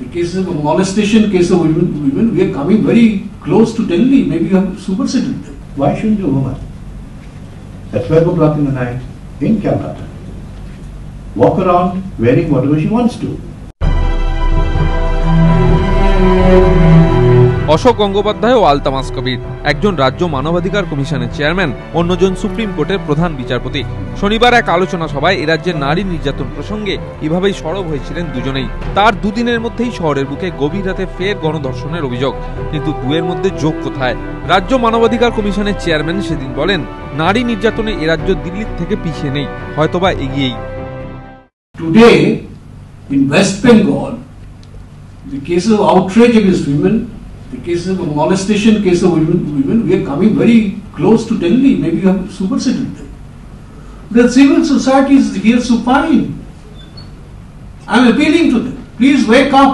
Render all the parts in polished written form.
The cases of molestation, case of women, we are coming very close to Delhi. Maybe you have superseded them. Why shouldn't a woman at 12 o'clock in the night in Calcutta walk around wearing whatever she wants to? Ashok Gangopadhyay ও আলতামাস কবির, একজন রাজ্য মানবাধিকার কমিশনের chairman, অন্যজন supreme কোর্টের প্রধান বিচারপতি। শনিবার এক আলোচনা সভায় এ রাজ্যের নারী নির্যাতন প্রসঙ্গে এভাবেই সরব হয়েছিলেন দুজনেই। তার দুদিনের মধ্যেই শহরের বুকে গভীর রাতে ফের গণধর্ষণের অভিযোগ, কিন্তু দুয়ের মধ্যে যোগ কোথায়? রাজ্য মানবাধিকার কমিশনের চেয়ারম্যান সেদিন বলেন, নারী নির্যাতনে এ রাজ্য দিল্লির থেকে পিছিয়ে নেই, হয়তোবা এগিয়েই। Today in West Bengal, the cases of outrage against women, the cases of molestation, case of women, we are coming very close to Delhi. Maybe you have superseded them. The civil society is here supine. I am appealing to them. Please wake up.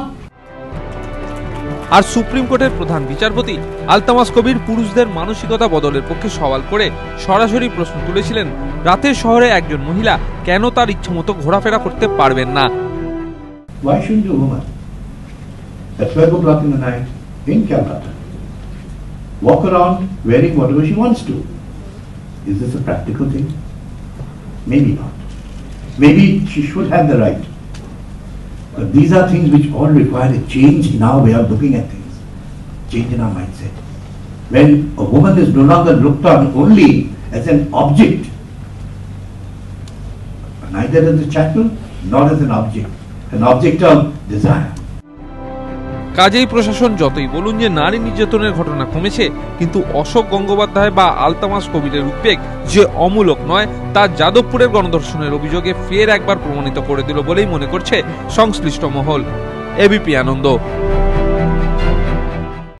আর supreme কোর্টের প্রধান বিচারপতি আলতামাস কবির পুরুষদের মানসিকতা বদলের পক্ষে সওয়াল করে সরাসরি প্রশ্ন তুলেছিলেন, রাতের শহরে একজন মহিলা কেন তার ইচ্ছামতো ঘোরাফেরা করতে পারবেন না? Why shouldn't a woman at 12 o'clock in the night in Calcutta walk around wearing whatever she wants to? Is this a practical thing? Maybe not. Maybe she should have the right. But these are things which all require a change in our way of looking at things, change in our mindset. When a woman is no longer looked on only as an object, neither as a chattel nor as an object of desire. কাজেই প্রশাসন যতই বলুন যে নারী নির্যাতনের ঘটনা কমেছে, কিন্তু অশোক গঙ্গোপাধ্যায় বা আলতামাস কবিরের উদ্বেগ যে অমূলক নয়, তা যাদবপুরের গণধর্ষণের অভিযোগে ফের একবার প্রমাণিত করে দিল বলেই মনে করছে সংশ্লিষ্ট মহল। এবিপি আনন্দ।